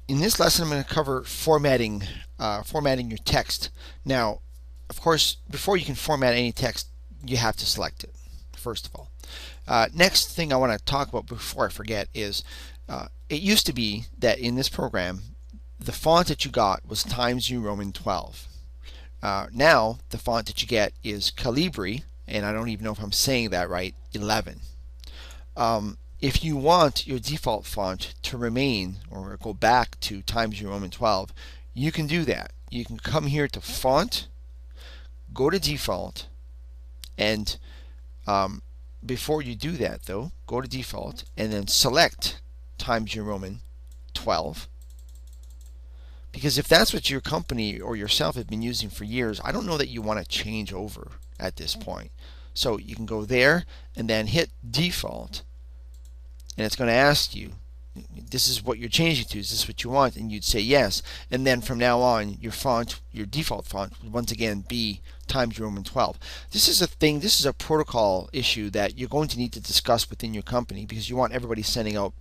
In this lesson, I'm going to cover formatting your text. Now, of course, before you can format any text, you have to select it, first of all. Next thing I want to talk about before I forget is it used to be that in this program, the font that you got was Times New Roman 12. Now, the font that you get is Calibri, and I don't even know if I'm saying that right, 11. If you want your default font to remain or go back to Times New Roman 12, you can do that. You can come here to Font, go to Default, and before you do that though, go to Default and then select Times New Roman 12. Because if that's what your company or yourself have been using for years, I don't know that you want to change over at this point. So you can go there and then hit Default, and it's going to ask you, this is what you're changing to, is this what you want? And you'd say yes, and then from now on your font, your default font, would once again be Times New Roman 12. This is a protocol issue that you're going to need to discuss within your company, because you want everybody sending out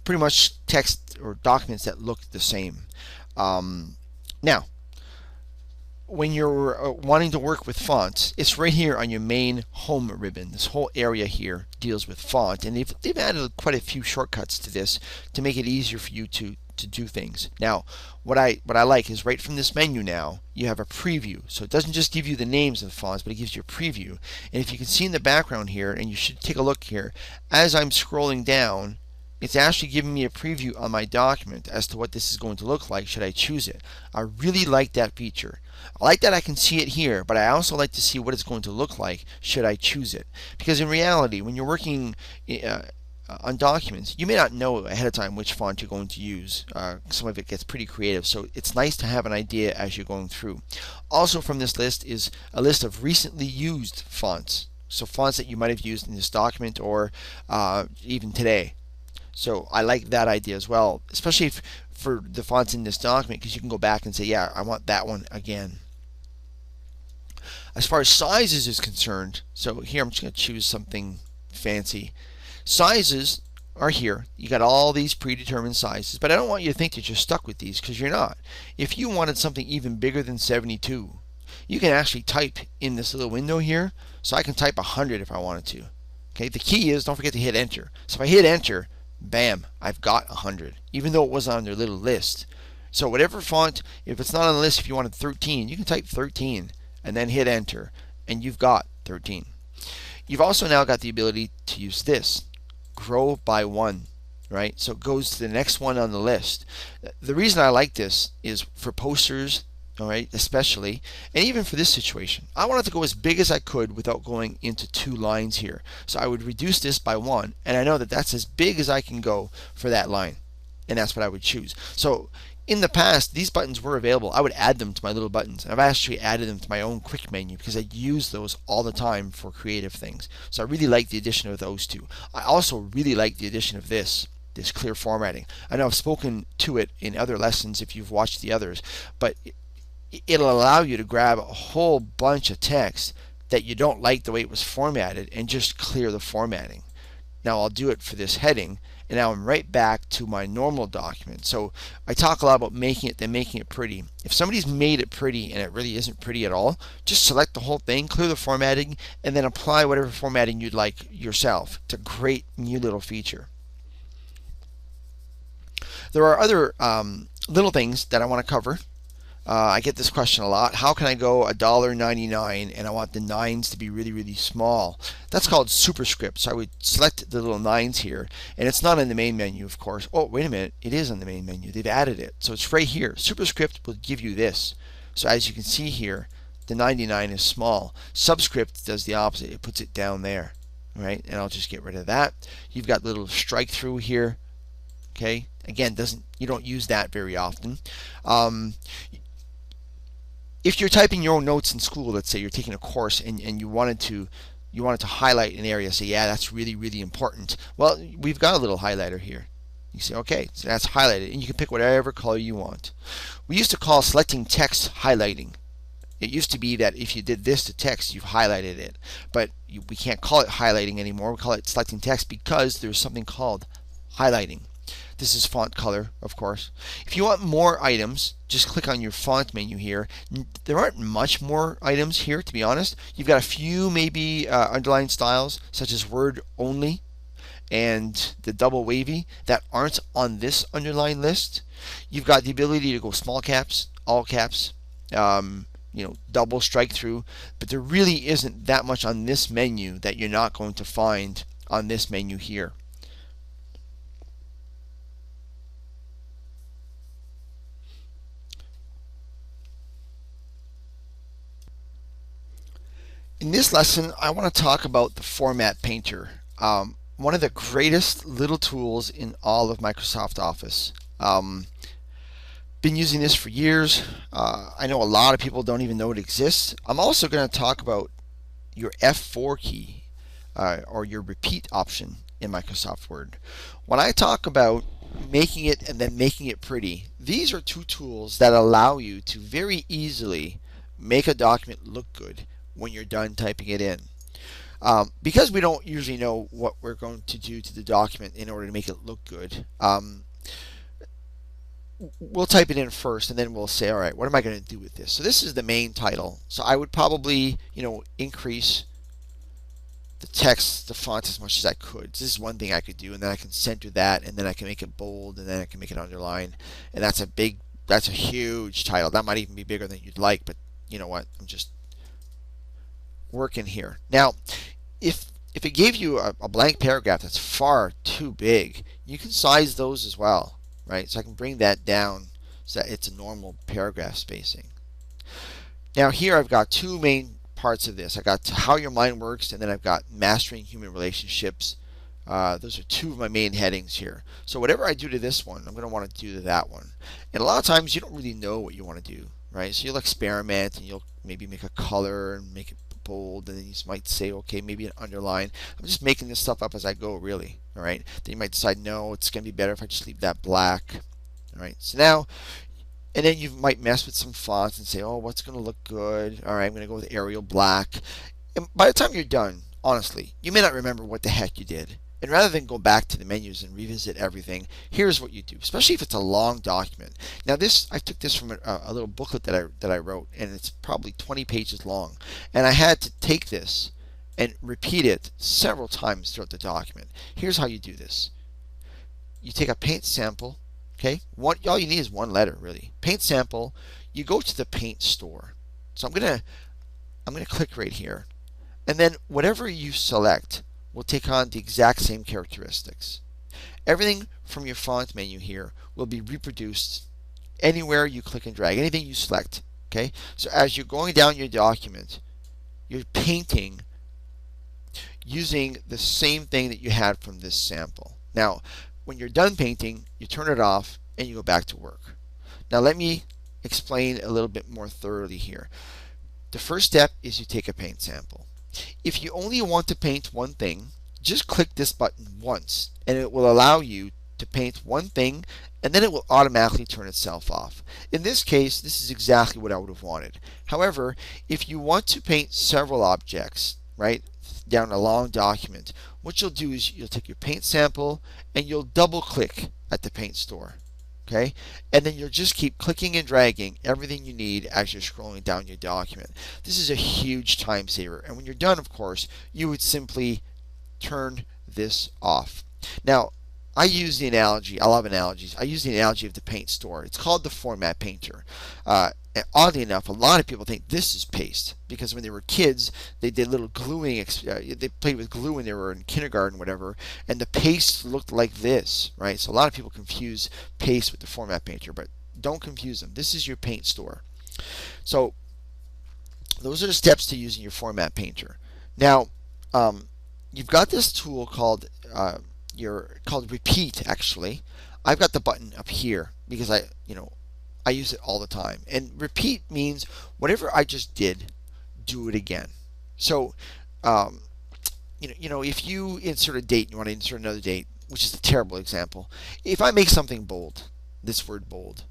pretty much text or documents that look the same. Now, when you're wanting to work with fonts, it's right here on your main home ribbon. This whole area here deals with font, and they've added quite a few shortcuts to this to make it easier for you to do things. Now, what I like is right from this menu now, you have a preview. So it doesn't just give you the names of the fonts, but it gives you a preview. And if you can see in the background here, and you should take a look here, as I'm scrolling down, it's actually giving me a preview on my document as to what this is going to look like should I choose it. I really like that feature. I like that I can see it here, but I also like to see what it's going to look like should I choose it. Because in reality, when you're working on documents, you may not know ahead of time which font you're going to use. Some of it gets pretty creative, so it's nice to have an idea as you're going through. Also from this list is a list of recently used fonts. So fonts that you might have used in this document or even today. So I like that idea as well, especially for the fonts in this document, because you can go back and say, yeah, I want that one again. As far as sizes is concerned, so here I'm just going to choose something fancy. Sizes are here. You got all these predetermined sizes, but I don't want you to think that you're stuck with these, because you're not. If you wanted something even bigger than 72, you can actually type in this little window here. So I can type 100 if I wanted to. Okay, the key is don't forget to hit enter. So if I hit enter, bam, I've got 100, even though it was on their little list. So whatever font, if it's not on the list, if you wanted 13, you can type 13 and then hit enter, and you've got 13. You've also now got the ability to use this, grow by 1, right? So it goes to the next one on the list. The reason I like this is for posters, all right, especially, and even for this situation. I wanted to go as big as I could without going into 2 lines here. So I would reduce this by 1, and I know that that's as big as I can go for that line, and that's what I would choose. So in the past, these buttons were available. I would add them to my little buttons. I've actually added them to my own quick menu because I use those all the time for creative things. So I really like the addition of those two. I also really like the addition of this clear formatting. I know I've spoken to it in other lessons if you've watched the others, but it'll allow you to grab a whole bunch of text that you don't like the way it was formatted and just clear the formatting. Now I'll do it for this heading, and now I'm right back to my normal document. So I talk a lot about making it pretty. If somebody's made it pretty and it really isn't pretty at all, just select the whole thing, clear the formatting, and then apply whatever formatting you'd like yourself. It's a great new little feature. There are other little things that I want to cover. I get this question a lot. How can I go $1.99 and I want the 9s to be really, really small? That's called Superscript. So I would select the little 9s here, and it's not in the main menu, of course. Oh, wait a minute. It is in the main menu. They've added it. So it's right here. Superscript will give you this. So as you can see here, the 99 is small. Subscript does the opposite. It puts it down there, right? And I'll just get rid of that. You've got little strike through here. Okay. Again, you don't use that very often. If you're typing your own notes in school, let's say you're taking a course and you wanted to highlight an area, say, yeah, that's really, really important. Well, we've got a little highlighter here. You say, okay, so that's highlighted, and you can pick whatever color you want. We used to call selecting text highlighting. It used to be that if you did this to text, you've highlighted it. But we can't call it highlighting anymore. We call it selecting text because there's something called highlighting. This is font color, of course. If you want more items, just click on your font menu here. There aren't much more items here, to be honest. You've got a few maybe underlined styles, such as word only and the double wavy, that aren't on this underline list. You've got the ability to go small caps, all caps, double strike through, but there really isn't that much on this menu that you're not going to find on this menu here. In this lesson, I want to talk about the Format Painter, one of the greatest little tools in all of Microsoft Office. Been using this for years. I know a lot of people don't even know it exists. I'm also going to talk about your F4 key or your repeat option in Microsoft Word. When I talk about making it and then making it pretty, these are two tools that allow you to very easily make a document look good when you're done typing it in. Because we don't usually know what we're going to do to the document in order to make it look good, we'll type it in first and then we'll say, all right, what am I going to do with this? So this is the main title. So I would probably, increase the text, the font as much as I could. This is one thing I could do, and then I can center that, and then I can make it bold, and then I can make it underline. And that's a huge title. That might even be bigger than you'd like, but you know what? I'm just working here. Now, if it gave you a blank paragraph that's far too big, you can size those as well, right? So I can bring that down so that it's a normal paragraph spacing. Now here I've got two main parts of this. I got how your mind works, and then I've got mastering human relationships. Those are two of my main headings here. So whatever I do to this one, I'm going to want to do to that one. And a lot of times you don't really know what you want to do, right? So you'll experiment, and you'll maybe make a color and make it bold, and then you might say, okay, maybe an underline. I'm just making this stuff up as I go, really. All right. Then you might decide, no, it's going to be better if I just leave that black. All right. So now, and then you might mess with some fonts and say, oh, what's going to look good? All right, I'm going to go with Arial black. And by the time you're done, honestly, you may not remember what the heck you did. And rather than go back to the menus and revisit everything, here's what you do, especially if it's a long document. Now I took this from a little booklet that I wrote, and it's probably 20 pages long. And I had to take this and repeat it several times throughout the document. Here's how you do this. You take a paint sample, okay? All you need is one letter, really. Paint sample. You go to the paint store. So I'm gonna click right here, and then whatever you select will take on the exact same characteristics. Everything from your font menu here will be reproduced anywhere you click and drag, anything you select. Okay, so as you're going down your document, you're painting using the same thing that you had from this sample. Now, when you're done painting, you turn it off and you go back to work. Now let me explain a little bit more thoroughly here. The first step is you take a paint sample. If you only want to paint one thing, just click this button once and it will allow you to paint one thing, and then it will automatically turn itself off. In this case, this is exactly what I would have wanted. However, if you want to paint several objects, right, down a long document, what you'll do is you'll take your paint sample and you'll double click at the paint store. Okay, and then you'll just keep clicking and dragging everything you need as you're scrolling down your document. This is a huge time saver, and when you're done, of course, you would simply turn this off. Now, I use the analogy, I love analogies, I use the analogy of the paint store. It's called the Format Painter. And oddly enough, a lot of people think this is paste, because when they were kids, they did little gluing, they played with glue when they were in kindergarten, whatever, and the paste looked like this, right? So a lot of people confuse paste with the Format Painter, but don't confuse them. This is your paint store. So those are the steps to using your Format Painter. Now, you've got this tool called Repeat, actually. I've got the button up here because I use it all the time. And repeat means whatever I just did, do it again. So, if you insert a date and you want to insert another date, which is a terrible example. If I make something bold, this word bold,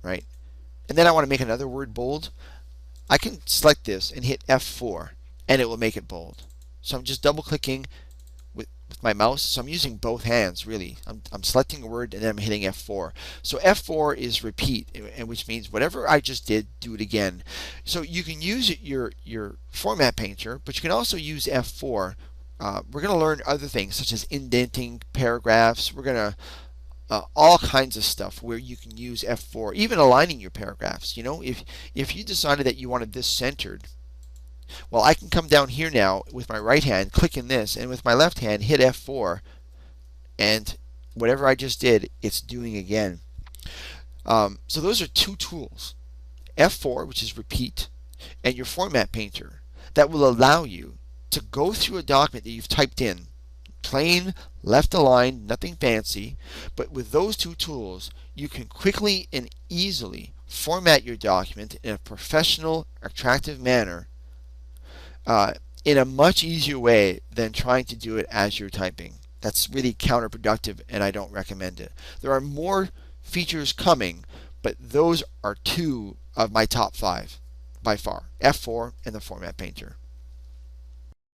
right? And then I want to make another word bold, I can select this and hit F4 and it will make it bold. So I'm just double clicking with my mouse, so I'm using both hands really. I'm selecting a word and then I'm hitting F4. So F4 is repeat, and which means whatever I just did, do it again. So you can use your format painter, but you can also use F4. We're going to learn other things such as indenting paragraphs. We're going to all kinds of stuff where you can use F4, even aligning your paragraphs. You know, if you decided that you wanted this centered, well, I can come down here now with my right hand, click in this, and with my left hand hit F4, and whatever I just did, it's doing again. So those are two tools, F4, which is repeat, and your format painter, that will allow you to go through a document that you've typed in, plain, left aligned, nothing fancy, but with those two tools, you can quickly and easily format your document in a professional, attractive manner in a much easier way than trying to do it as you're typing. That's really counterproductive, and I don't recommend it. There are more features coming, but those are two of my top 5 by far, F4 and the Format Painter.